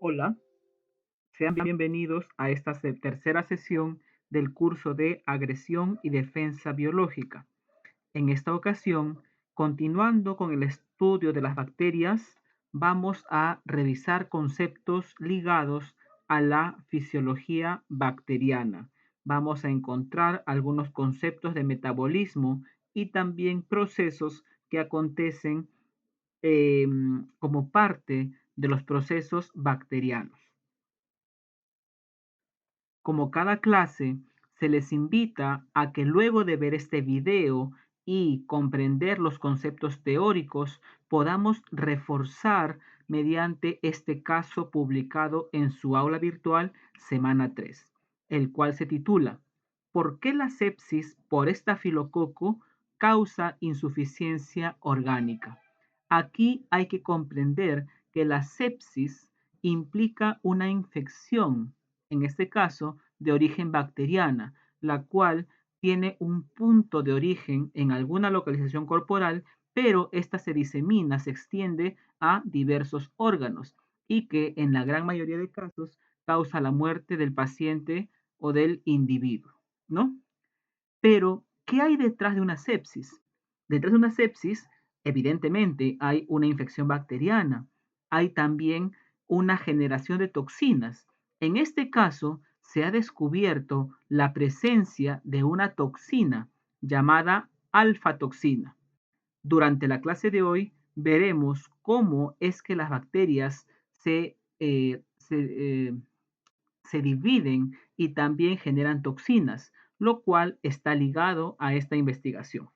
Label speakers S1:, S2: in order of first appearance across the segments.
S1: Hola, sean bienvenidos a esta tercera sesión del curso de Agresión y Defensa Biológica. En esta ocasión, continuando con el estudio de las bacterias, vamos a revisar conceptos ligados a la fisiología bacteriana. Vamos a encontrar algunos conceptos de metabolismo y también procesos que acontecen como parte de los procesos bacterianos. Como cada clase, se les invita a que luego de ver este video y comprender los conceptos teóricos, podamos reforzar mediante este caso publicado en su aula virtual semana 3, el cual se titula ¿Por qué la sepsis por estafilococo causa insuficiencia orgánica? Aquí hay que comprender que la sepsis implica una infección, en este caso de origen bacteriana, la cual tiene un punto de origen en alguna localización corporal, pero esta se disemina, se extiende a diversos órganos y que en la gran mayoría de casos causa la muerte del paciente o del individuo, ¿no? Pero, ¿qué hay detrás de una sepsis? Detrás de una sepsis, evidentemente, hay una infección bacteriana, hay también una generación de toxinas. En este caso, se ha descubierto la presencia de una toxina llamada alfa-toxina. Durante la clase de hoy veremos cómo es que las bacterias se dividen y también generan toxinas, lo cual está ligado a esta investigación.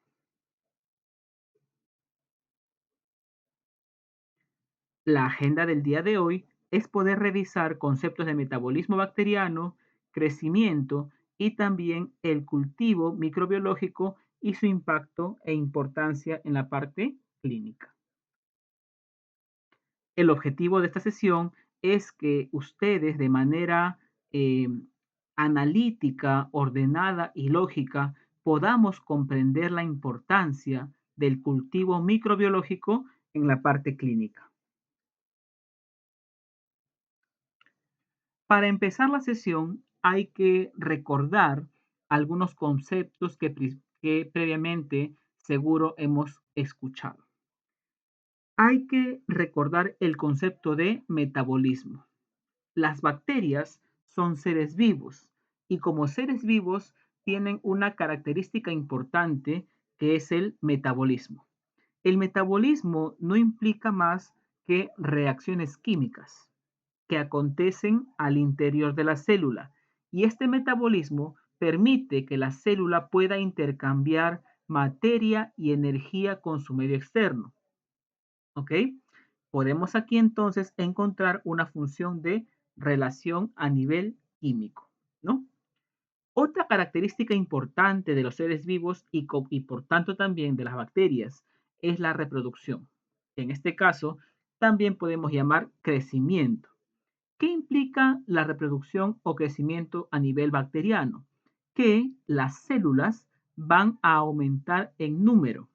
S1: La agenda del día de hoy es poder revisar conceptos de metabolismo bacteriano, crecimiento y también el cultivo microbiológico y su impacto e importancia en la parte clínica. El objetivo de esta sesión es que ustedes de manera eh, analítica, ordenada y lógica podamos comprender la importancia del cultivo microbiológico en la parte clínica. Para empezar la sesión hay que recordar algunos conceptos que previamente seguro hemos escuchado. Hay que recordar el concepto de metabolismo. Las bacterias son seres vivos y como seres vivos tienen una característica importante que es el metabolismo. El metabolismo no implica más que reacciones químicas que acontecen al interior de la célula y este metabolismo permite que la célula pueda intercambiar materia y energía con su medio externo. ¿Ok? Podemos aquí entonces encontrar una función de relación a nivel químico, ¿no? Otra característica importante de los seres vivos y por tanto también de las bacterias es la reproducción. En este caso, también podemos llamar crecimiento. ¿Qué implica la reproducción o crecimiento a nivel bacteriano? Que las células van a aumentar en número,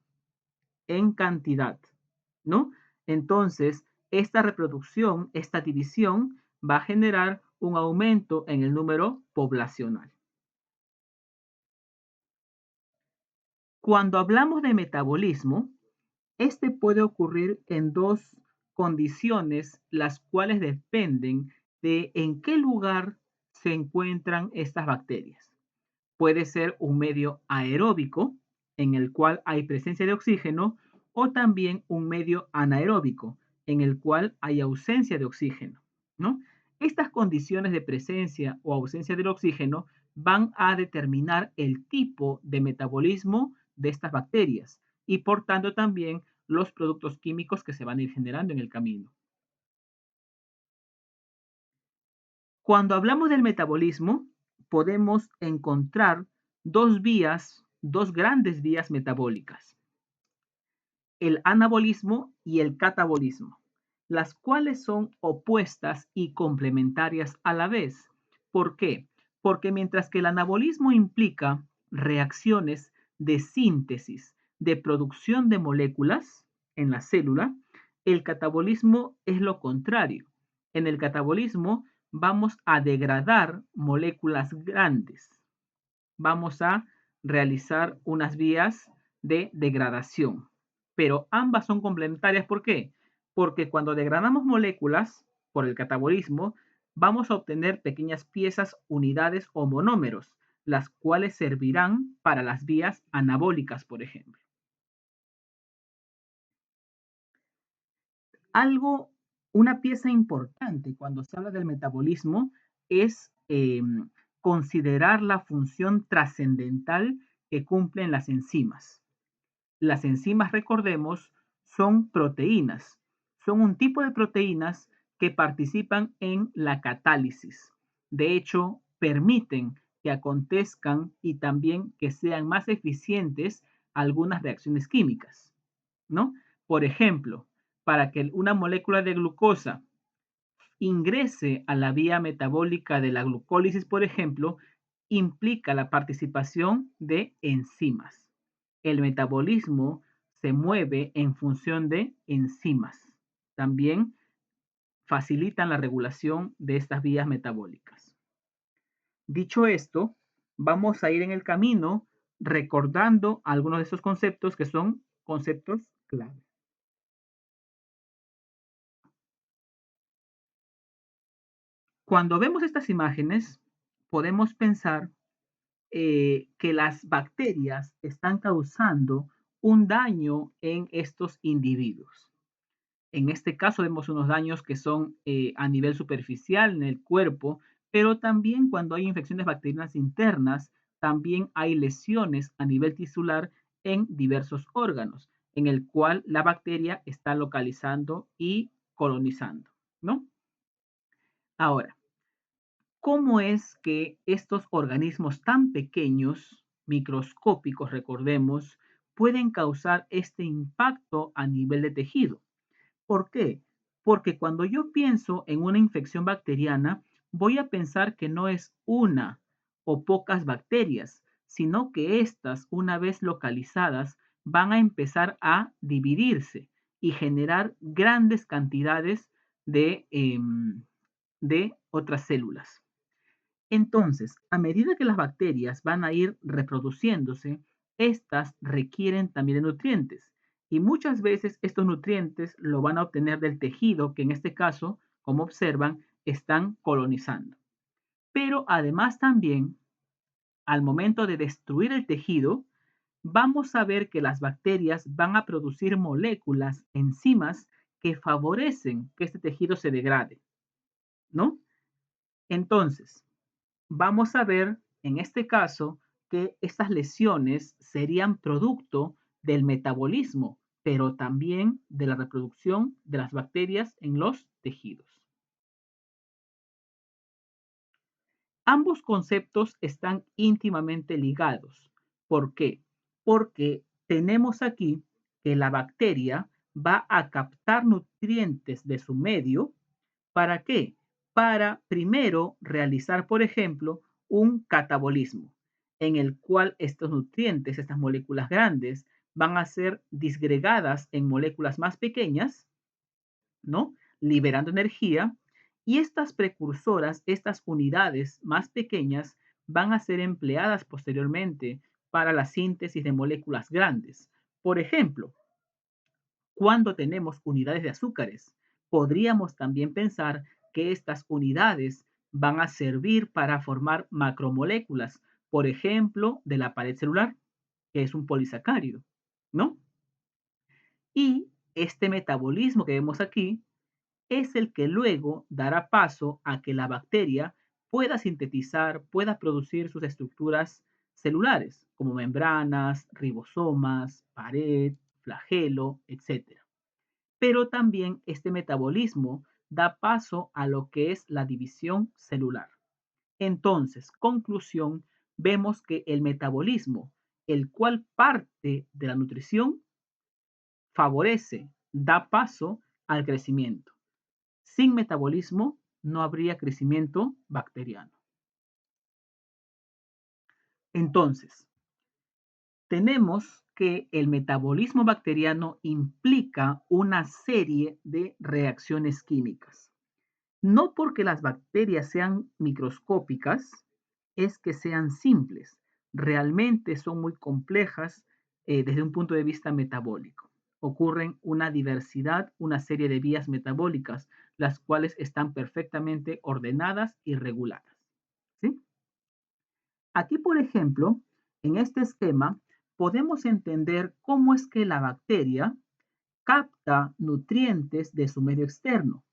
S1: en cantidad, ¿no? Entonces, esta reproducción, esta división va a generar un aumento en el número poblacional. Cuando hablamos de metabolismo, este puede ocurrir en dos condiciones, las cuales dependen de en qué lugar se encuentran estas bacterias. Puede ser un medio aeróbico, en el cual hay presencia de oxígeno, o también un medio anaeróbico, en el cual hay ausencia de oxígeno, ¿no? Estas condiciones de presencia o ausencia del oxígeno van a determinar el tipo de metabolismo de estas bacterias y por tanto también los productos químicos que se van a ir generando en el camino. Cuando hablamos del metabolismo, podemos encontrar dos grandes vías metabólicas, el anabolismo y el catabolismo, las cuales son opuestas y complementarias a la vez. ¿Por qué? Porque mientras que el anabolismo implica reacciones de síntesis, de producción de moléculas en la célula, el catabolismo es lo contrario. En el catabolismo vamos a degradar moléculas grandes, vamos a realizar unas vías de degradación. Pero ambas son complementarias, ¿por qué? Porque cuando degradamos moléculas por el catabolismo, vamos a obtener pequeñas piezas, unidades o monómeros, las cuales servirán para las vías anabólicas, por ejemplo. Algo, una pieza importante cuando se habla del metabolismo es considerar la función trascendental que cumplen las enzimas. Las enzimas, recordemos, son proteínas. Son un tipo de proteínas que participan en la catálisis. De hecho, permiten que acontezcan y también que sean más eficientes algunas reacciones químicas, ¿no? Por ejemplo, para que una molécula de glucosa ingrese a la vía metabólica de la glucólisis, por ejemplo, implica la participación de enzimas. El metabolismo se mueve en función de enzimas. También facilitan la regulación de estas vías metabólicas. Dicho esto, vamos a ir en el camino recordando algunos de esos conceptos que son conceptos clave. Cuando vemos estas imágenes, podemos pensar que las bacterias están causando un daño en estos individuos. En este caso vemos unos daños que son a nivel superficial en el cuerpo, pero también cuando hay infecciones bacterianas internas, también hay lesiones a nivel tisular en diversos órganos, en el cual la bacteria está localizando y colonizando, ¿no? Ahora, ¿cómo es que estos organismos tan pequeños, microscópicos, recordemos, pueden causar este impacto a nivel de tejido? ¿Por qué? Porque cuando yo pienso en una infección bacteriana, voy a pensar que no es una o pocas bacterias, sino que estas, una vez localizadas, van a empezar a dividirse y generar grandes cantidades de otras células. Entonces, a medida que las bacterias van a ir reproduciéndose, estas requieren también de nutrientes y muchas veces estos nutrientes lo van a obtener del tejido que en este caso, como observan, están colonizando. Pero además también, al momento de destruir el tejido, vamos a ver que las bacterias van a producir moléculas, enzimas, que favorecen que este tejido se degrade, ¿no? Entonces, vamos a ver en este caso que estas lesiones serían producto del metabolismo, pero también de la reproducción de las bacterias en los tejidos. Ambos conceptos están íntimamente ligados. ¿Por qué? Porque tenemos aquí que la bacteria va a captar nutrientes de su medio. ¿Para qué? Para primero realizar, por ejemplo, un catabolismo, en el cual estos nutrientes, estas moléculas grandes, van a ser disgregadas en moléculas más pequeñas, ¿no? Liberando energía. Y estas precursoras, estas unidades más pequeñas, van a ser empleadas posteriormente para la síntesis de moléculas grandes. Por ejemplo, cuando tenemos unidades de azúcares, podríamos también pensar que estas unidades van a servir para formar macromoléculas, por ejemplo, de la pared celular, que es un polisacárido, ¿no? Y este metabolismo que vemos aquí es el que luego dará paso a que la bacteria pueda sintetizar, pueda producir sus estructuras celulares, como membranas, ribosomas, pared, flagelo, etc. Pero también este metabolismo da paso a lo que es la división celular. Entonces, conclusión, vemos que el metabolismo, el cual parte de la nutrición, favorece, da paso al crecimiento. Sin metabolismo no habría crecimiento bacteriano. Entonces, tenemos que el metabolismo bacteriano implica una serie de reacciones químicas. No porque las bacterias sean microscópicas, es que sean simples. Realmente son muy complejas desde un punto de vista metabólico. Ocurren una diversidad, una serie de vías metabólicas, las cuales están perfectamente ordenadas y reguladas. ¿Sí? Aquí, por ejemplo, en este esquema, podemos entender cómo es que la bacteria capta nutrientes de su medio externo,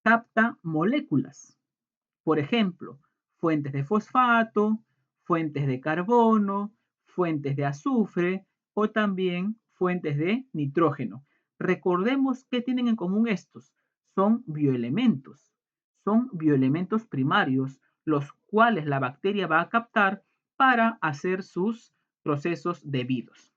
S1: capta moléculas. Por ejemplo, fuentes de fosfato, fuentes de carbono, fuentes de azufre o también fuentes de nitrógeno. Recordemos qué tienen en común estos. Son bioelementos primarios, los cuales la bacteria va a captar para hacer sus procesos debidos.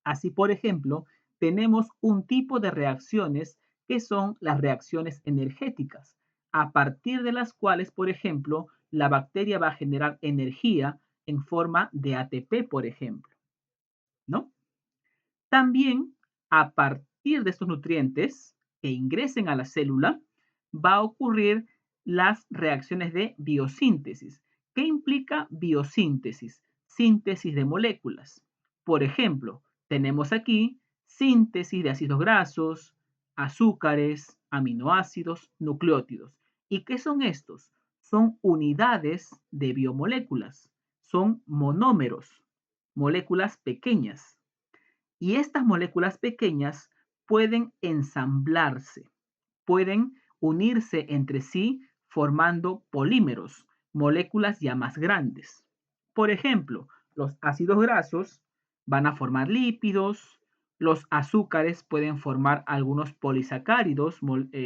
S1: Así, por ejemplo, tenemos un tipo de reacciones que son las reacciones energéticas, a partir de las cuales, por ejemplo, la bacteria va a generar energía en forma de ATP, por ejemplo, ¿no? También, a partir de estos nutrientes que ingresen a la célula, va a ocurrir las reacciones de biosíntesis. ¿Qué implica biosíntesis? Síntesis de moléculas. Por ejemplo, tenemos aquí síntesis de ácidos grasos, azúcares, aminoácidos, nucleótidos. ¿Y qué son estos? Son unidades de biomoléculas, son monómeros, moléculas pequeñas. Y estas moléculas pequeñas pueden ensamblarse, pueden unirse entre sí formando polímeros, moléculas ya más grandes. Por ejemplo, los ácidos grasos van a formar lípidos, los azúcares pueden formar algunos polisacáridos,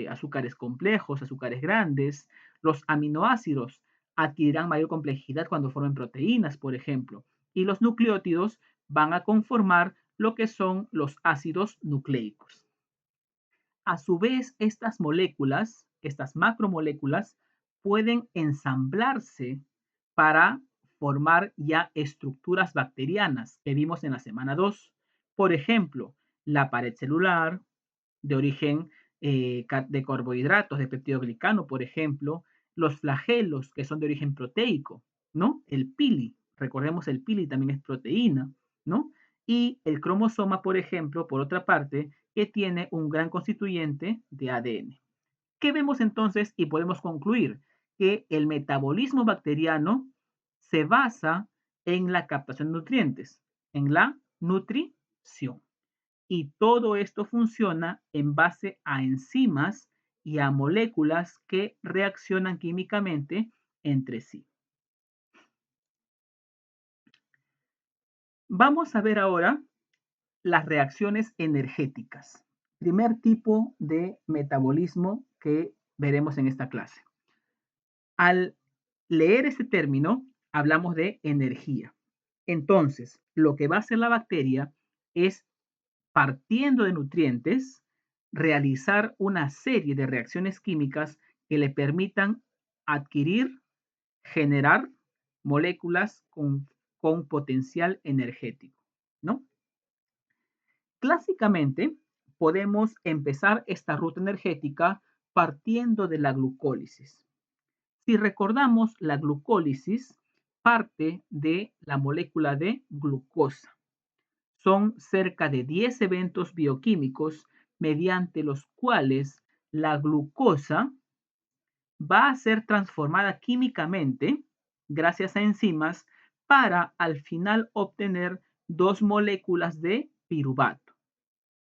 S1: azúcares complejos, azúcares grandes, los aminoácidos adquirirán mayor complejidad cuando formen proteínas, por ejemplo, y los nucleótidos van a conformar lo que son los ácidos nucleicos. A su vez, estas moléculas, estas macromoléculas, pueden ensamblarse para formar ya estructuras bacterianas que vimos en la semana 2. Por ejemplo, la pared celular de origen de carbohidratos, de peptidoglicano, por ejemplo, los flagelos que son de origen proteico, ¿no? El pili, recordemos el pili también es proteína, ¿no? Y el cromosoma, por ejemplo, por otra parte, que tiene un gran constituyente de ADN. ¿Qué vemos entonces? Y podemos concluir que el metabolismo bacteriano se basa en la captación de nutrientes, en la nutrición. Y todo esto funciona en base a enzimas y a moléculas que reaccionan químicamente entre sí. Vamos a ver ahora las reacciones energéticas. Primer tipo de metabolismo que veremos en esta clase. Al leer este término, hablamos de energía. Entonces, lo que va a hacer la bacteria es, partiendo de nutrientes, realizar una serie de reacciones químicas que le permitan adquirir, generar moléculas con potencial energético, ¿no? Clásicamente, podemos empezar esta ruta energética partiendo de la glucólisis. Si recordamos, la glucólisis parte de la molécula de glucosa. Son cerca de 10 eventos bioquímicos mediante los cuales la glucosa va a ser transformada químicamente gracias a enzimas para al final obtener dos moléculas de piruvato,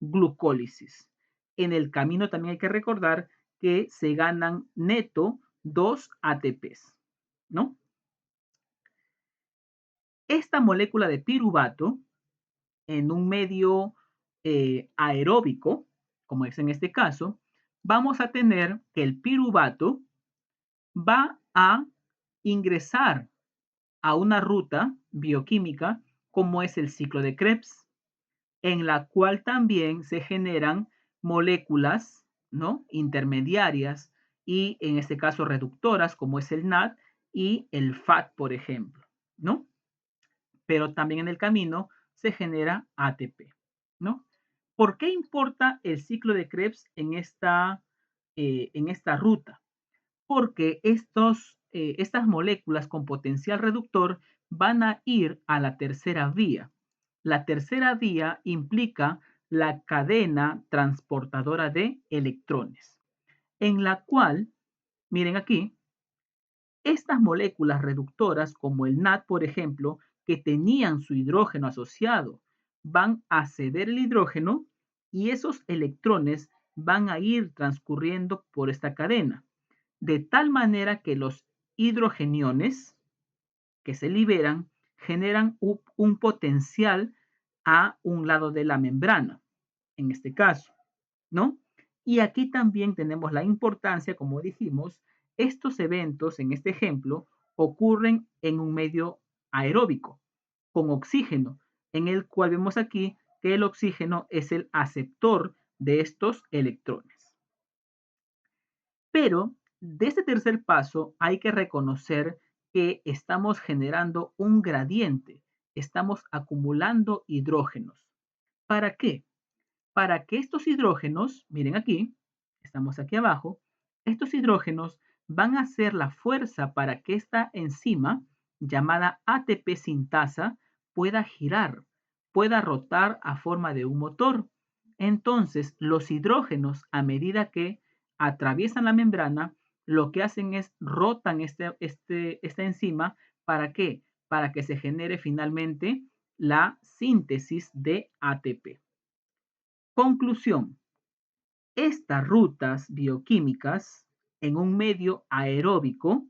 S1: glucólisis. En el camino también hay que recordar que se ganan neto 2 ATPs, ¿no? Esta molécula de piruvato en un medio aeróbico, como es en este caso, vamos a tener que el piruvato va a ingresar a una ruta bioquímica como es el ciclo de Krebs, en la cual también se generan moléculas, ¿no? Intermediarias y en este caso reductoras como es el NAD y el FAT, por ejemplo, ¿no? Pero también en el camino se genera ATP, ¿no? ¿Por qué importa el ciclo de Krebs en esta ruta, porque estas moléculas con potencial reductor van a ir a la tercera vía. La tercera vía implica la cadena transportadora de electrones, en la cual, miren aquí, estas moléculas reductoras, como el NAD, por ejemplo, que tenían su hidrógeno asociado, van a ceder el hidrógeno y esos electrones van a ir transcurriendo por esta cadena, de tal manera que los hidrogeniones que se liberan generan un potencial a un lado de la membrana, en este caso, ¿no? Y aquí también tenemos la importancia, como dijimos, estos eventos, en este ejemplo, ocurren en un medio aeróbico, con oxígeno, en el cual vemos aquí que el oxígeno es el aceptor de estos electrones. Pero de este tercer paso hay que reconocer que estamos generando un gradiente, estamos acumulando hidrógenos. ¿Para qué? Para que estos hidrógenos, miren aquí, estamos aquí abajo, estos hidrógenos van a hacer la fuerza para que esta enzima, llamada ATP sintasa, pueda girar, pueda rotar a forma de un motor. Entonces, los hidrógenos, a medida que atraviesan la membrana, lo que hacen es rotan esta enzima. ¿Para qué? Para que se genere finalmente la síntesis de ATP. Conclusión. Estas rutas bioquímicas en un medio aeróbico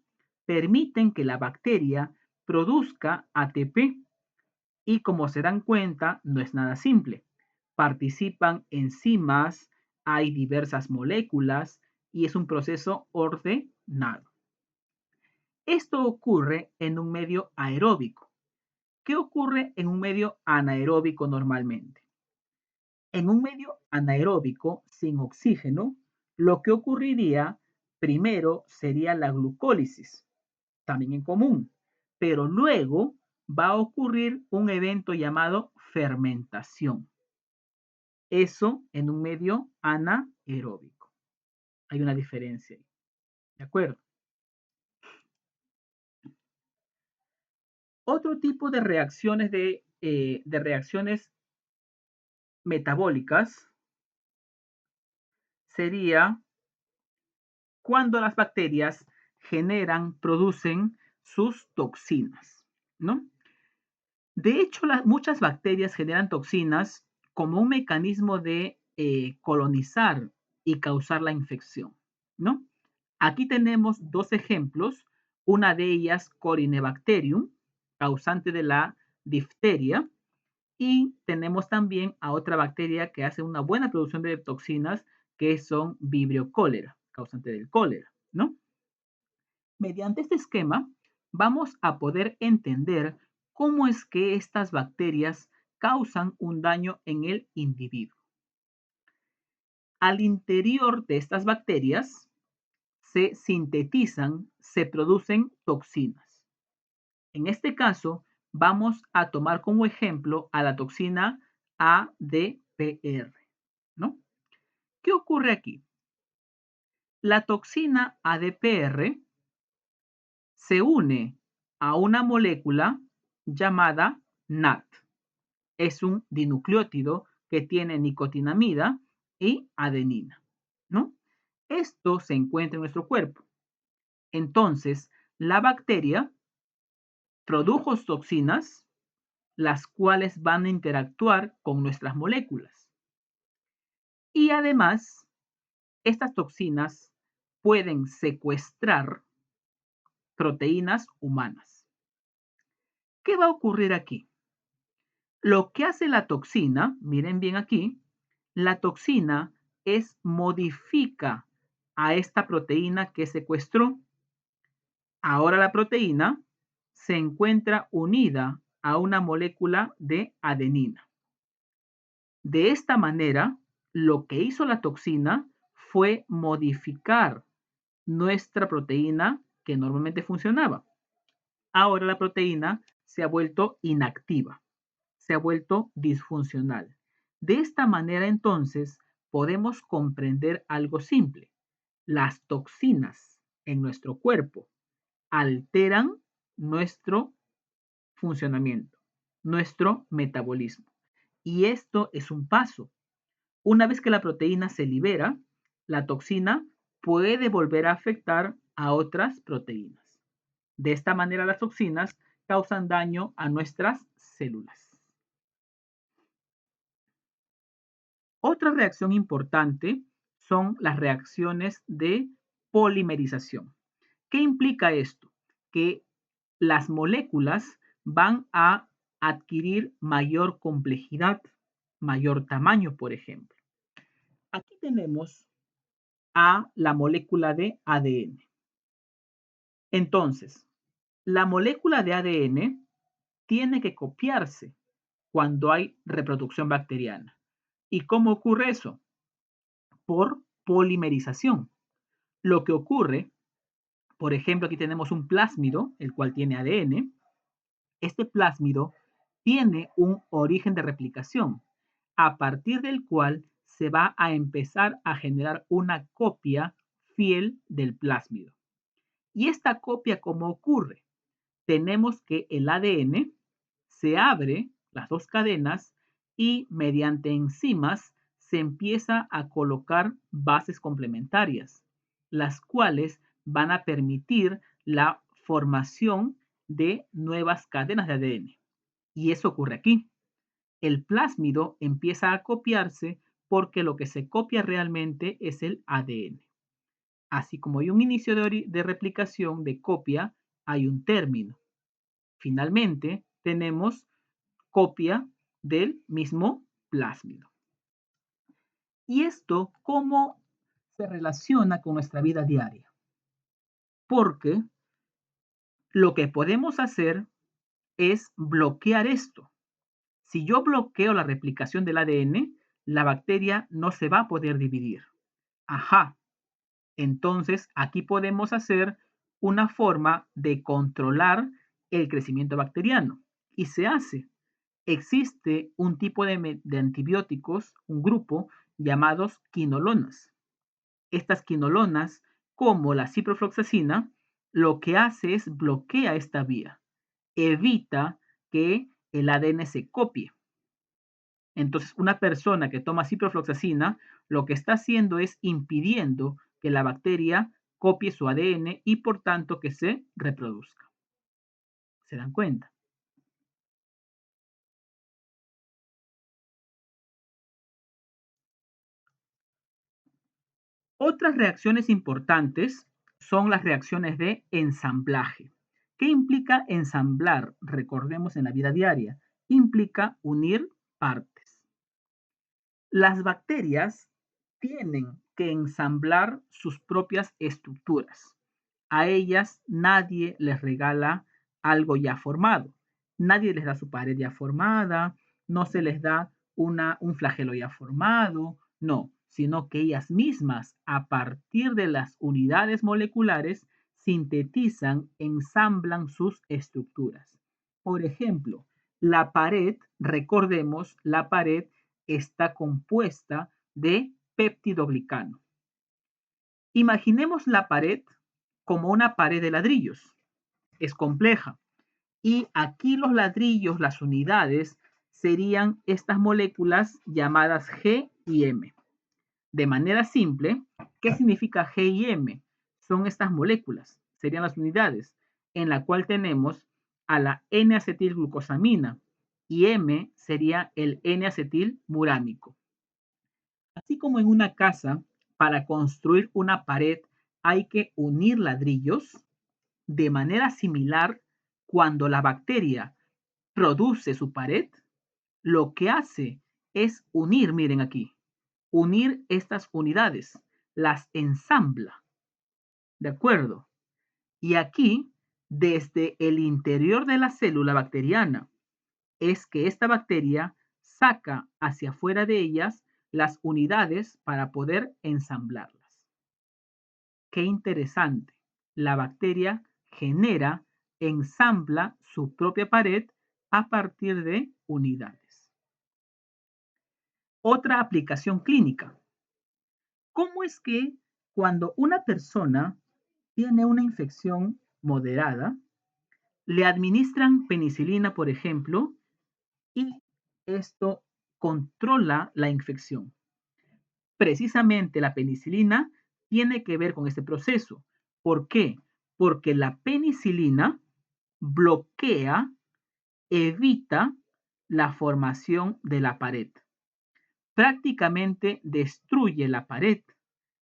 S1: permiten que la bacteria produzca ATP y, como se dan cuenta, no es nada simple. Participan enzimas, hay diversas moléculas y es un proceso ordenado. Esto ocurre en un medio aeróbico. ¿Qué ocurre en un medio anaeróbico normalmente? En un medio anaeróbico sin oxígeno, lo que ocurriría primero sería la glucólisis, también en común, pero luego va a ocurrir un evento llamado fermentación. Eso en un medio anaeróbico. Hay una diferencia ahí. ¿De acuerdo? Otro tipo de reacciones de reacciones metabólicas sería cuando las bacterias producen sus toxinas, ¿no? De hecho, muchas bacterias generan toxinas como un mecanismo de colonizar y causar la infección, ¿no? Aquí tenemos dos ejemplos, una de ellas Corynebacterium, causante de la difteria, y tenemos también a otra bacteria que hace una buena producción de toxinas, que son Vibrio cholera, causante del cólera, ¿no? Mediante este esquema vamos a poder entender cómo es que estas bacterias causan un daño en el individuo. Al interior de estas bacterias se sintetizan, se producen toxinas. En este caso, vamos a tomar como ejemplo a la toxina ADPR, ¿no? ¿Qué ocurre aquí? La toxina ADPR se une a una molécula llamada NAT. Es un dinucleótido que tiene nicotinamida y adenina, ¿no? Esto se encuentra en nuestro cuerpo. Entonces, la bacteria produjo toxinas, las cuales van a interactuar con nuestras moléculas. Y además, estas toxinas pueden secuestrar proteínas humanas. ¿Qué va a ocurrir aquí? Lo que hace la toxina, miren bien aquí, la toxina modifica a esta proteína que secuestró. Ahora la proteína se encuentra unida a una molécula de adenina. De esta manera, lo que hizo la toxina fue modificar nuestra proteína que normalmente funcionaba. Ahora la proteína se ha vuelto inactiva, se ha vuelto disfuncional. De esta manera, entonces, podemos comprender algo simple. las toxinas en nuestro cuerpo alteran nuestro funcionamiento, nuestro metabolismo. Y esto es un paso. Una vez que la proteína se libera, la toxina puede volver a afectar a otras proteínas. De esta manera, las toxinas causan daño a nuestras células. Otra reacción importante son las reacciones de polimerización. ¿Qué implica esto? Que las moléculas van a adquirir mayor complejidad, mayor tamaño, por ejemplo. Aquí tenemos a la molécula de ADN. Entonces, la molécula de ADN tiene que copiarse cuando hay reproducción bacteriana. ¿Y cómo ocurre eso? Por polimerización. Lo que ocurre, por ejemplo, aquí tenemos un plásmido, el cual tiene ADN. Este plásmido tiene un origen de replicación, a partir del cual se va a empezar a generar una copia fiel del plásmido. ¿Y esta copia cómo ocurre? Tenemos que el ADN se abre las dos cadenas y mediante enzimas se empieza a colocar bases complementarias, las cuales van a permitir la formación de nuevas cadenas de ADN. Y eso ocurre aquí. El plásmido empieza a copiarse porque lo que se copia realmente es el ADN. Así como hay un inicio de replicación, de copia, hay un término. Finalmente, tenemos copia del mismo plásmido. ¿Y esto cómo se relaciona con nuestra vida diaria? Porque lo que podemos hacer es bloquear esto. Si yo bloqueo la replicación del ADN, la bacteria no se va a poder dividir. Ajá. Entonces, aquí podemos hacer una forma de controlar el crecimiento bacteriano. Y se hace. Existe un tipo de antibióticos, un grupo, llamados quinolonas. Estas quinolonas, como la ciprofloxacina, lo que hace es bloquea esta vía, evita que el ADN se copie. Entonces, una persona que toma ciprofloxacina, lo que está haciendo es impidiendo que la bacteria copie su ADN y por tanto que se reproduzca. ¿Se dan cuenta? Otras reacciones importantes son las reacciones de ensamblaje. ¿Qué implica ensamblar? Recordemos en la vida diaria. Implica unir partes. Las bacterias tienen que ensamblar sus propias estructuras. A ellas nadie les regala algo ya formado. Nadie les da su pared ya formada, no se les da un flagelo ya formado, no, sino que ellas mismas, a partir de las unidades moleculares, sintetizan, ensamblan sus estructuras. Por ejemplo, la pared, recordemos, la pared está compuesta de peptidoglicano. Imaginemos la pared como una pared de ladrillos. Es compleja. Y aquí los ladrillos, las unidades, serían estas moléculas llamadas G y M. De manera simple, ¿qué significa G y M? Son estas moléculas, serían las unidades, en la cual tenemos a la N-acetilglucosamina y M sería el N-acetilmurámico. Así como en una casa, para construir una pared hay que unir ladrillos, de manera similar, cuando la bacteria produce su pared, lo que hace es unir, miren aquí, unir estas unidades, las ensambla, ¿de acuerdo? Y aquí, desde el interior de la célula bacteriana, es que esta bacteria saca hacia afuera de ellas las unidades para poder ensamblarlas. Qué interesante. La bacteria genera, ensambla su propia pared a partir de unidades. Otra aplicación clínica. ¿Cómo es que Cuando una persona tiene una infección moderada, le administran penicilina, por ejemplo, y esto controla la infección. Precisamente la penicilina tiene que ver con este proceso. ¿Por qué? Porque la penicilina bloquea, evita la formación de la pared. Prácticamente destruye la pared.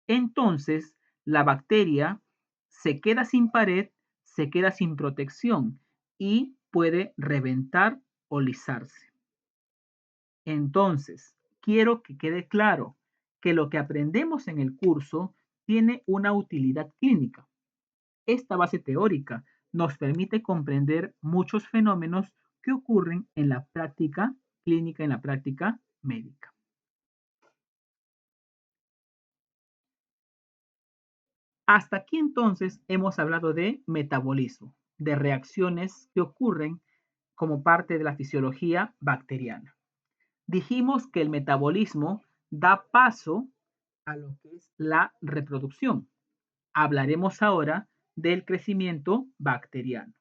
S1: Entonces, la bacteria se queda sin pared, se queda sin protección y puede reventar o lisarse. Entonces, quiero que quede claro que lo que aprendemos en el curso tiene una utilidad clínica. Esta base teórica nos permite comprender muchos fenómenos que ocurren en la práctica clínica, en la práctica médica. Hasta aquí entonces hemos hablado de metabolismo, de reacciones que ocurren como parte de la fisiología bacteriana. Dijimos que el metabolismo da paso a lo que es la reproducción. Hablaremos ahora del crecimiento bacteriano.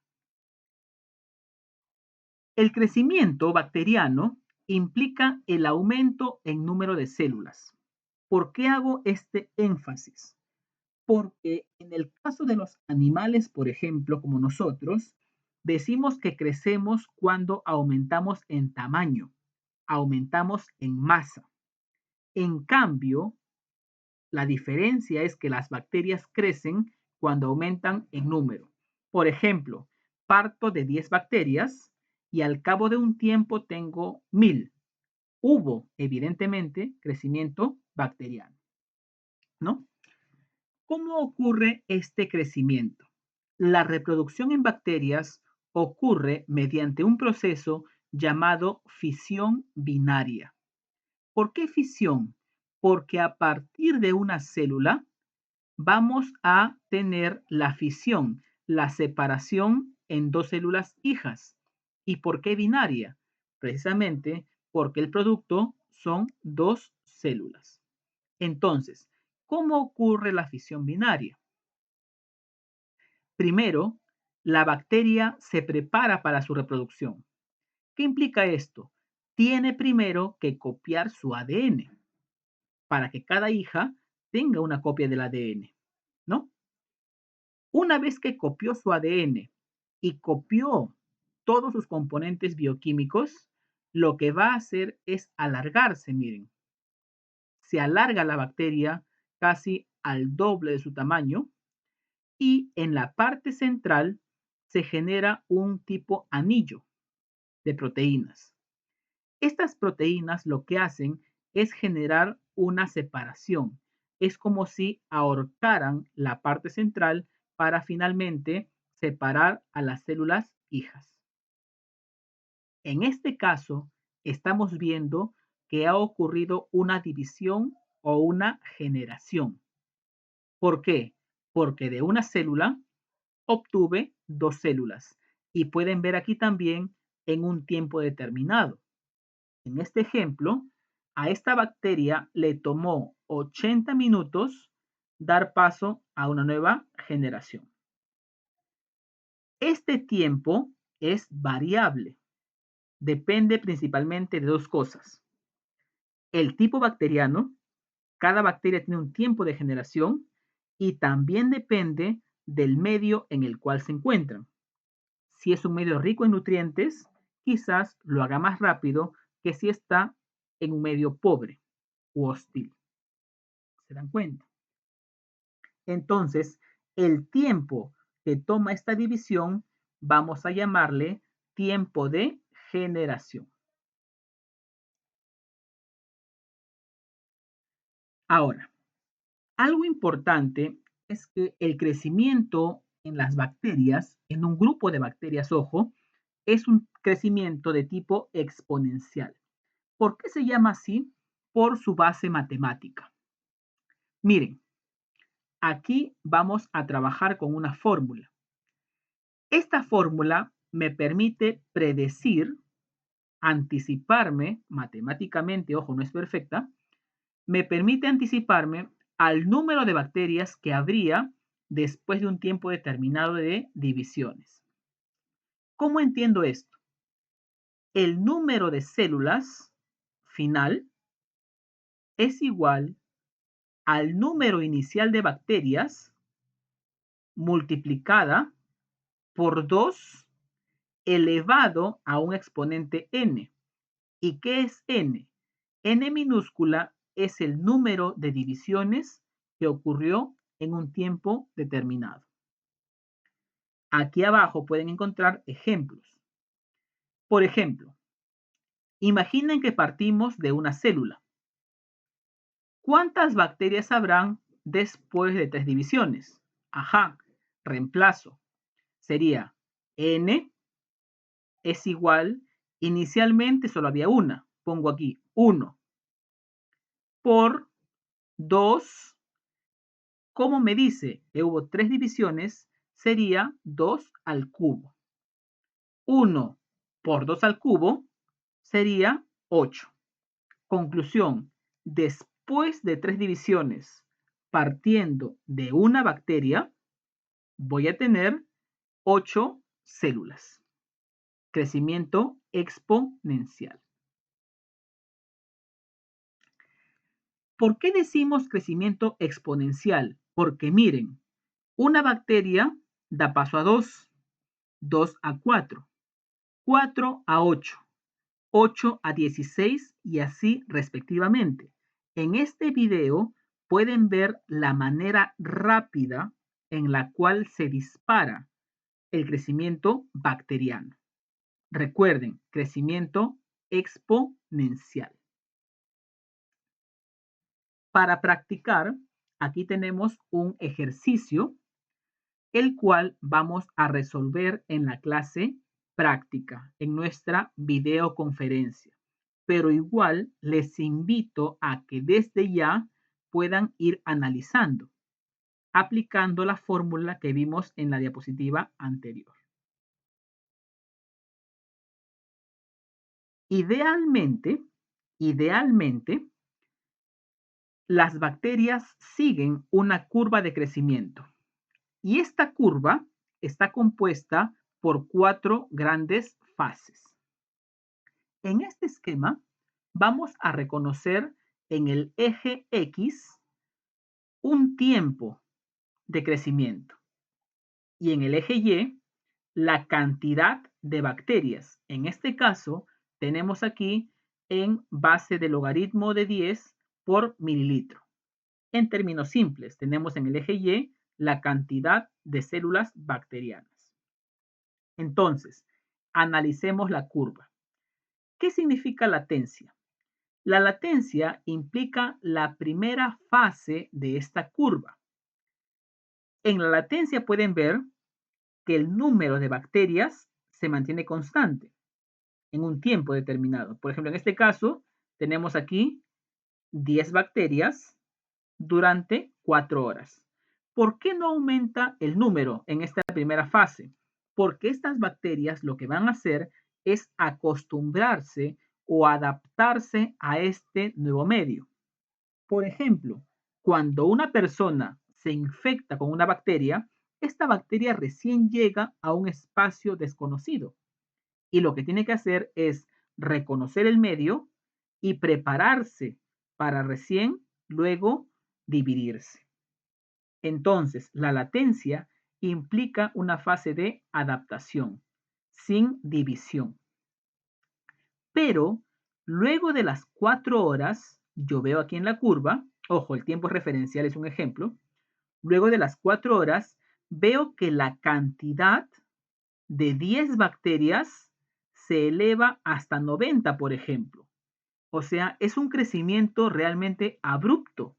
S1: El crecimiento bacteriano implica el aumento en número de células. ¿Por qué hago este énfasis? Porque en el caso de los animales, por ejemplo, como nosotros, decimos que crecemos cuando aumentamos en tamaño, aumentamos en masa. En cambio, la diferencia es que las bacterias crecen cuando aumentan en número. Por ejemplo, parto de 10 bacterias y al cabo de un tiempo tengo 1000. Hubo, evidentemente, crecimiento bacteriano, ¿no? ¿Cómo ocurre este crecimiento? La reproducción en bacterias ocurre mediante un proceso llamado fisión binaria. ¿Por qué fisión? Porque a partir de una célula vamos a tener la fisión, la separación en dos células hijas. ¿Y por qué binaria? Precisamente porque el producto son dos células. Entonces, ¿cómo ocurre la fisión binaria? Primero, la bacteria se prepara para su reproducción. ¿Qué implica esto? Tiene primero que copiar su ADN para que cada hija tenga una copia del ADN, ¿no? Una vez que copió su ADN y copió todos sus componentes bioquímicos, lo que va a hacer es alargarse, miren. Se alarga la bacteria casi al doble de su tamaño y en la parte central se genera un tipo anillo de proteínas. Estas proteínas lo que hacen es generar una separación. Es como si ahorcaran la parte central para finalmente separar a las células hijas. En este caso, estamos viendo que ha ocurrido una división o una generación. ¿Por qué? Porque de una célula obtuve dos células y pueden ver aquí también en un tiempo determinado. En este ejemplo, a esta bacteria le tomó 80 minutos dar paso a una nueva generación. Este tiempo es variable, depende principalmente de dos cosas. El tipo bacteriano, cada bacteria tiene un tiempo de generación y también depende del medio en el cual se encuentran. Si es un medio rico en nutrientes, quizás lo haga más rápido que si está en un medio pobre u hostil. ¿Se dan cuenta? Entonces, el tiempo que toma esta división, vamos a llamarle tiempo de generación. Ahora, algo importante es que el crecimiento en las bacterias, en un grupo de bacterias, ojo, es un crecimiento de tipo exponencial. ¿Por qué se llama así? Por su base matemática. Miren, aquí vamos a trabajar con una fórmula. Esta fórmula me permite predecir, anticiparme matemáticamente, ojo, no es perfecta, me permite anticiparme al número de bacterias que habría después de un tiempo determinado de divisiones. ¿Cómo entiendo esto? El número de células final es igual al número inicial de bacterias multiplicada por 2 elevado a un exponente n. ¿Y qué es n? N minúscula es el número de divisiones que ocurrió en un tiempo determinado. Aquí abajo pueden encontrar ejemplos. Por ejemplo, imaginen que partimos de una célula. ¿Cuántas bacterias habrán después de 3 divisiones? Ajá, reemplazo. Sería n es igual, inicialmente solo había una, pongo aquí 1, por 2, como me dice que hubo 3 divisiones, sería 2 al cubo. 1 por 2 al cubo sería 8. Conclusión, después de 3 divisiones, partiendo de una bacteria, voy a tener 8 células. Crecimiento exponencial. ¿Por qué decimos crecimiento exponencial? Porque miren, una bacteria da paso a 2, 2 a 4, 4 a 8, 8 a 16 y así respectivamente. En este video pueden ver la manera rápida en la cual se dispara el crecimiento bacteriano. Recuerden, crecimiento exponencial. Para practicar, aquí tenemos un ejercicio, el cual vamos a resolver en la clase práctica, en nuestra videoconferencia. Pero igual les invito a que desde ya puedan ir analizando, aplicando la fórmula que vimos en la diapositiva anterior. Idealmente, las bacterias siguen una curva de crecimiento y esta curva está compuesta por 4 grandes fases. En este esquema vamos a reconocer en el eje X un tiempo de crecimiento y en el eje Y la cantidad de bacterias. En este caso tenemos aquí en base de logaritmo de 10 por mililitro. En términos simples, tenemos en el eje Y la cantidad de células bacterianas. Entonces, analicemos la curva. ¿Qué significa latencia? La latencia implica la primera fase de esta curva. En la latencia pueden ver que el número de bacterias se mantiene constante en un tiempo determinado. Por ejemplo, en este caso, tenemos aquí 10 bacterias durante 4 horas. ¿Por qué no aumenta el número en esta primera fase? Porque estas bacterias lo que van a hacer es acostumbrarse o adaptarse a este nuevo medio. Por ejemplo, cuando una persona se infecta con una bacteria, esta bacteria recién llega a un espacio desconocido y lo que tiene que hacer es reconocer el medio y prepararse para recién luego dividirse. Entonces, la latencia implica una fase de adaptación, sin división. Pero luego de las 4 horas, yo veo aquí en la curva, ojo, el tiempo referencial es un ejemplo, luego de las 4 horas, veo que la cantidad de 10 bacterias se eleva hasta 90, por ejemplo. O sea, es un crecimiento realmente abrupto.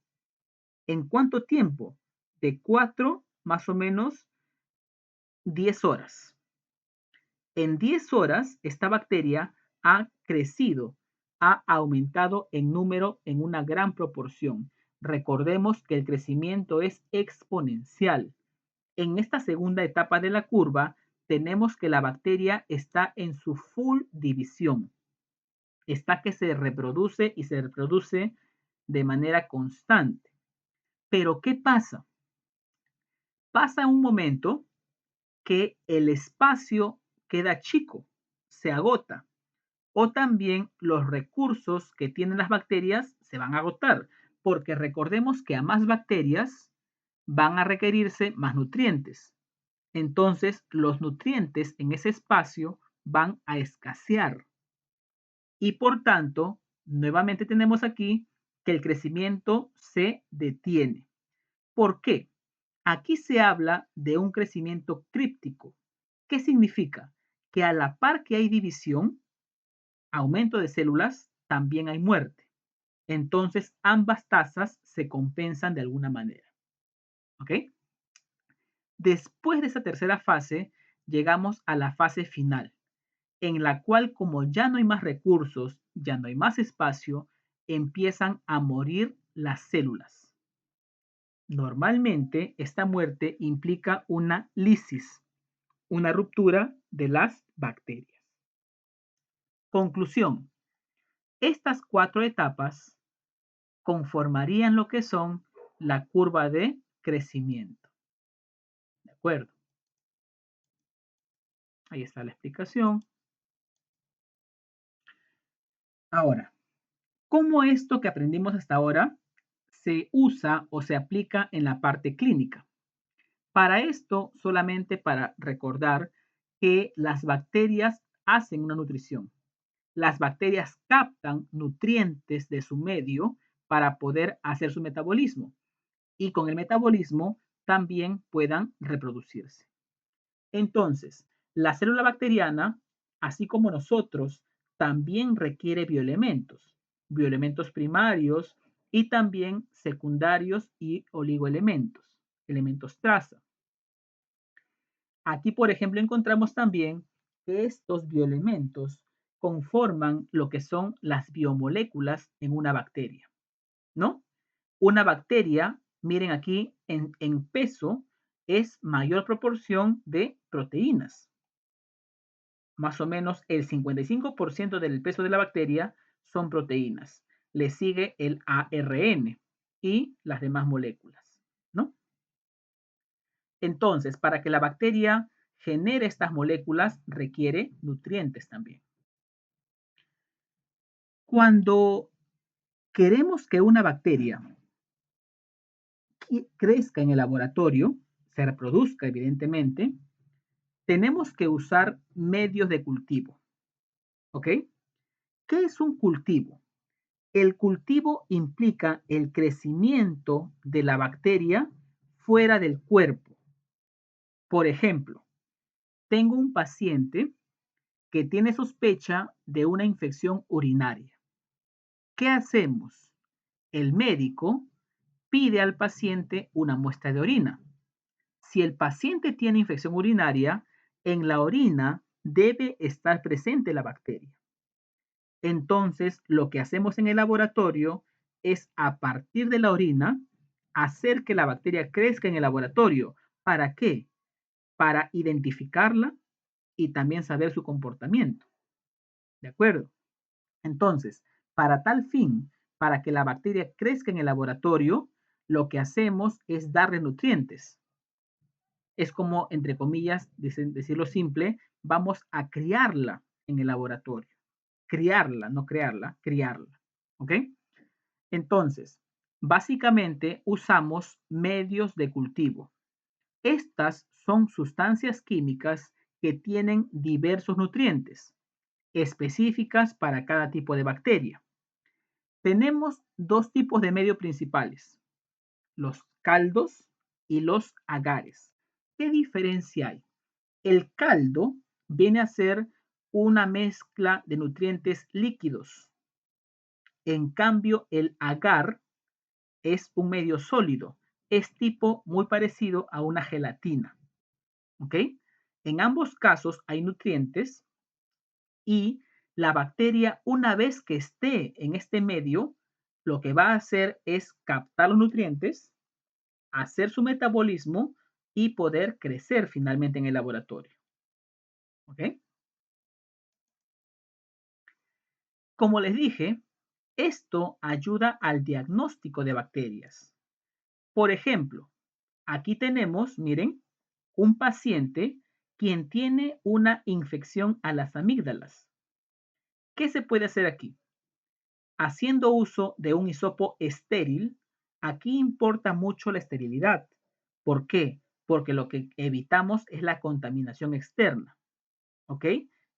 S1: ¿En cuánto tiempo? De 4 más o menos 10 horas. En 10 horas, esta bacteria ha crecido, ha aumentado en número en una gran proporción. Recordemos que el crecimiento es exponencial. En esta segunda etapa de la curva, tenemos que la bacteria está en su full división. Está que se reproduce y se reproduce de manera constante. Pero ¿qué pasa? Pasa un momento que el espacio queda chico, se agota, o también los recursos que tienen las bacterias se van a agotar, porque recordemos que a más bacterias van a requerirse más nutrientes. Entonces, los nutrientes en ese espacio van a escasear. Y por tanto, nuevamente tenemos aquí que el crecimiento se detiene. ¿Por qué? Aquí se habla de un crecimiento críptico. ¿Qué significa? Que a la par que hay división, aumento de células, también hay muerte. Entonces, ambas tasas se compensan de alguna manera. ¿Ok? Después de esa tercera fase, llegamos a la fase final, en la cual como ya no hay más recursos, ya no hay más espacio, empiezan a morir las células. Normalmente, esta muerte implica una lisis, una ruptura de las bacterias. Conclusión. Estas 4 etapas conformarían lo que son la curva de crecimiento. ¿De acuerdo? Ahí está la explicación. Ahora, ¿cómo esto que aprendimos hasta ahora se usa o se aplica en la parte clínica? Para esto, solamente para recordar que las bacterias hacen una nutrición. Las bacterias captan nutrientes de su medio para poder hacer su metabolismo y con el metabolismo también puedan reproducirse. Entonces, la célula bacteriana, así como nosotros, también requiere bioelementos primarios y también secundarios y oligoelementos, elementos traza. Aquí, por ejemplo, encontramos también que estos bioelementos conforman lo que son las biomoléculas en una bacteria, ¿no? Una bacteria, miren aquí, en peso es mayor proporción de proteínas. Más o menos el 55% del peso de la bacteria son proteínas. Le sigue el ARN y las demás moléculas, ¿no? Entonces, para que la bacteria genere estas moléculas, requiere nutrientes también. Cuando queremos que una bacteria crezca en el laboratorio, se reproduzca evidentemente, tenemos que usar medios de cultivo. ¿Ok? ¿Qué es un cultivo? El cultivo implica el crecimiento de la bacteria fuera del cuerpo. Por ejemplo, tengo un paciente que tiene sospecha de una infección urinaria. ¿Qué hacemos? El médico pide al paciente una muestra de orina. Si el paciente tiene infección urinaria, en la orina debe estar presente la bacteria. Entonces, lo que hacemos en el laboratorio es, a partir de la orina, hacer que la bacteria crezca en el laboratorio. ¿Para qué? Para identificarla y también saber su comportamiento. ¿De acuerdo? Entonces, para tal fin, para que la bacteria crezca en el laboratorio, lo que hacemos es darle nutrientes. Es como, entre comillas, decirlo simple, vamos a criarla en el laboratorio. Criarla, no crearla, criarla. ¿Ok? Entonces, básicamente usamos medios de cultivo. Estas son sustancias químicas que tienen diversos nutrientes específicas para cada tipo de bacteria. Tenemos 2 tipos de medio principales, los caldos y los agares. ¿Qué diferencia hay? El caldo viene a ser una mezcla de nutrientes líquidos. En cambio, el agar es un medio sólido. Es tipo muy parecido a una gelatina. ¿Ok? En ambos casos hay nutrientes y la bacteria, una vez que esté en este medio, lo que va a hacer es captar los nutrientes, hacer su metabolismo y poder crecer finalmente en el laboratorio. ¿Ok? Como les dije, esto ayuda al diagnóstico de bacterias. Por ejemplo, aquí tenemos, miren, un paciente quien tiene una infección a las amígdalas. ¿Qué se puede hacer aquí? Haciendo uso de un hisopo estéril, aquí importa mucho la esterilidad. ¿Por qué? Porque lo que evitamos es la contaminación externa. ¿Ok?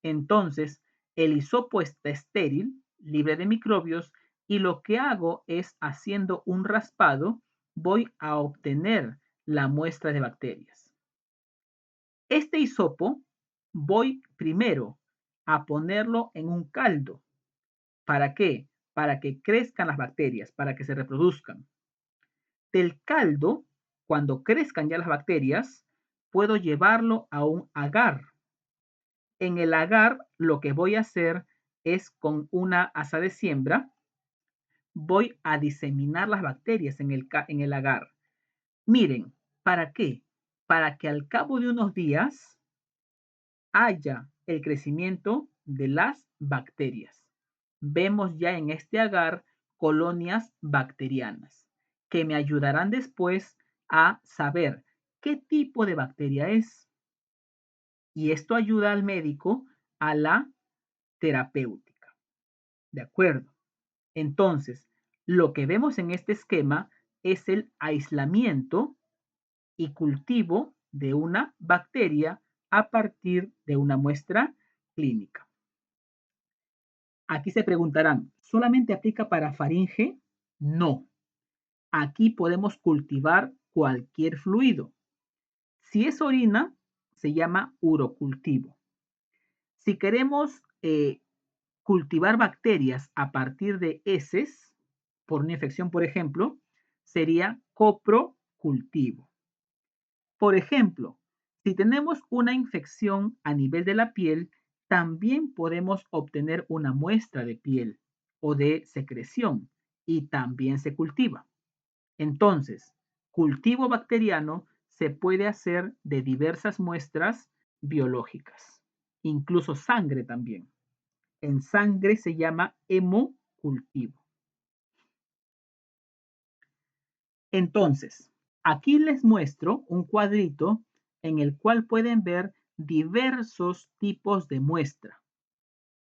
S1: Entonces, el hisopo está estéril, libre de microbios, y lo que hago es, haciendo un raspado, voy a obtener la muestra de bacterias. Este hisopo voy primero a ponerlo en un caldo. ¿Para qué? Para que crezcan las bacterias, para que se reproduzcan. Del caldo, cuando crezcan ya las bacterias, puedo llevarlo a un agar. En el agar, lo que voy a hacer es, con una asa de siembra, voy a diseminar las bacterias en el agar. Miren, ¿para qué? Para que al cabo de unos días haya el crecimiento de las bacterias. Vemos ya en este agar colonias bacterianas que me ayudarán después a saber qué tipo de bacteria es. Y esto ayuda al médico a la terapéutica. ¿De acuerdo? Entonces, lo que vemos en este esquema es el aislamiento y cultivo de una bacteria a partir de una muestra clínica. Aquí se preguntarán, ¿solamente aplica para faringe? No. Aquí podemos cultivar cualquier fluido. Si es orina, se llama urocultivo. Si queremos cultivar bacterias a partir de heces, por una infección, por ejemplo, sería coprocultivo. Por ejemplo, si tenemos una infección a nivel de la piel, también podemos obtener una muestra de piel o de secreción y también se cultiva. Entonces, cultivo bacteriano se puede hacer de diversas muestras biológicas, incluso sangre también. En sangre se llama hemocultivo. Entonces, aquí les muestro un cuadrito en el cual pueden ver diversos tipos de muestra,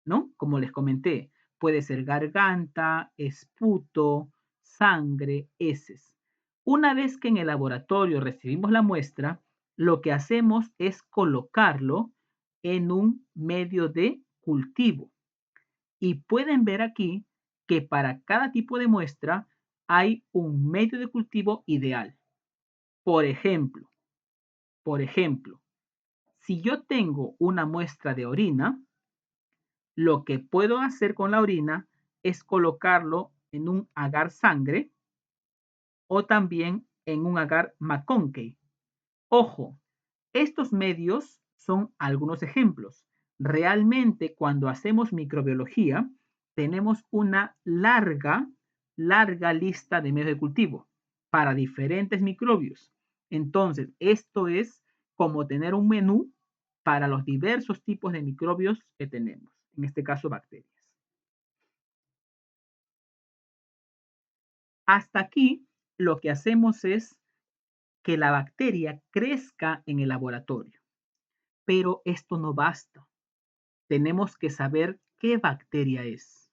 S1: ¿no? Como les comenté, puede ser garganta, esputo, sangre, heces. Una vez que en el laboratorio recibimos la muestra, lo que hacemos es colocarlo en un medio de cultivo. Y pueden ver aquí que para cada tipo de muestra hay un medio de cultivo ideal. Por ejemplo, por ejemplo, si yo tengo una muestra de orina, lo que puedo hacer con la orina es colocarlo en un agar sangre o también en un agar McConkey. Ojo, estos medios son algunos ejemplos. Realmente, cuando hacemos microbiología, tenemos una larga lista de medios de cultivo para diferentes microbios. Entonces, esto es como tener un menú para los diversos tipos de microbios que tenemos, en este caso bacterias. Hasta aquí, lo que hacemos es que la bacteria crezca en el laboratorio. Pero esto no basta. Tenemos que saber qué bacteria es,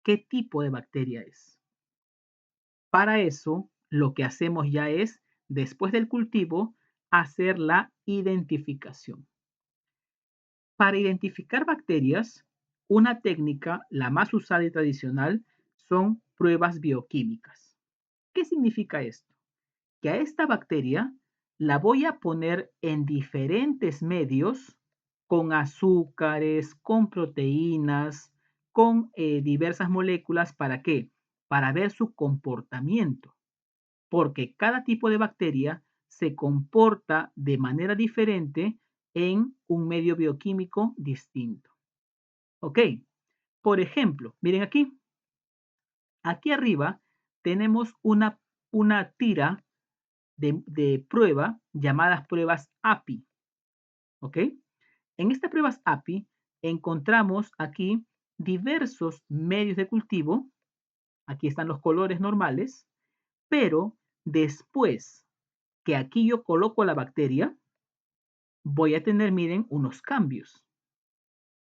S1: qué tipo de bacteria es. Para eso, lo que hacemos ya es, después del cultivo, hacer la identificación. Para identificar bacterias, una técnica, la más usada y tradicional, son pruebas bioquímicas. ¿Qué significa esto? Que a esta bacteria la voy a poner en diferentes medios con azúcares, con proteínas, con diversas moléculas. ¿Para qué? Para ver su comportamiento, porque cada tipo de bacteria se comporta de manera diferente en un medio bioquímico distinto. ¿Ok? Por ejemplo, miren aquí. Aquí arriba tenemos una tira de prueba llamadas pruebas API. ¿Ok? En estas pruebas API encontramos aquí diversos medios de cultivo. Aquí están los colores normales, pero Después que aquí yo coloco la bacteria, voy a tener, miren, unos cambios.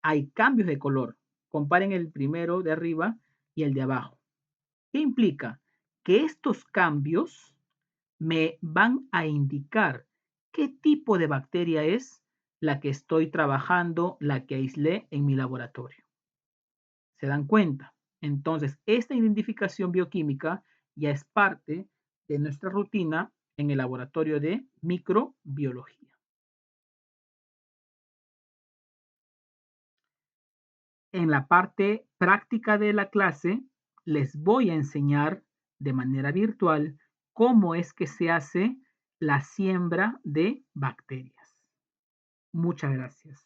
S1: Hay cambios de color. Comparen el primero de arriba y el de abajo. ¿Qué implica? Que estos cambios me van a indicar qué tipo de bacteria es la que estoy trabajando, la que aislé en mi laboratorio. ¿Se dan cuenta? Entonces, esta identificación bioquímica ya es parte de nuestra rutina en el laboratorio de microbiología. En la parte práctica de la clase, les voy a enseñar de manera virtual cómo es que se hace la siembra de bacterias. Muchas gracias.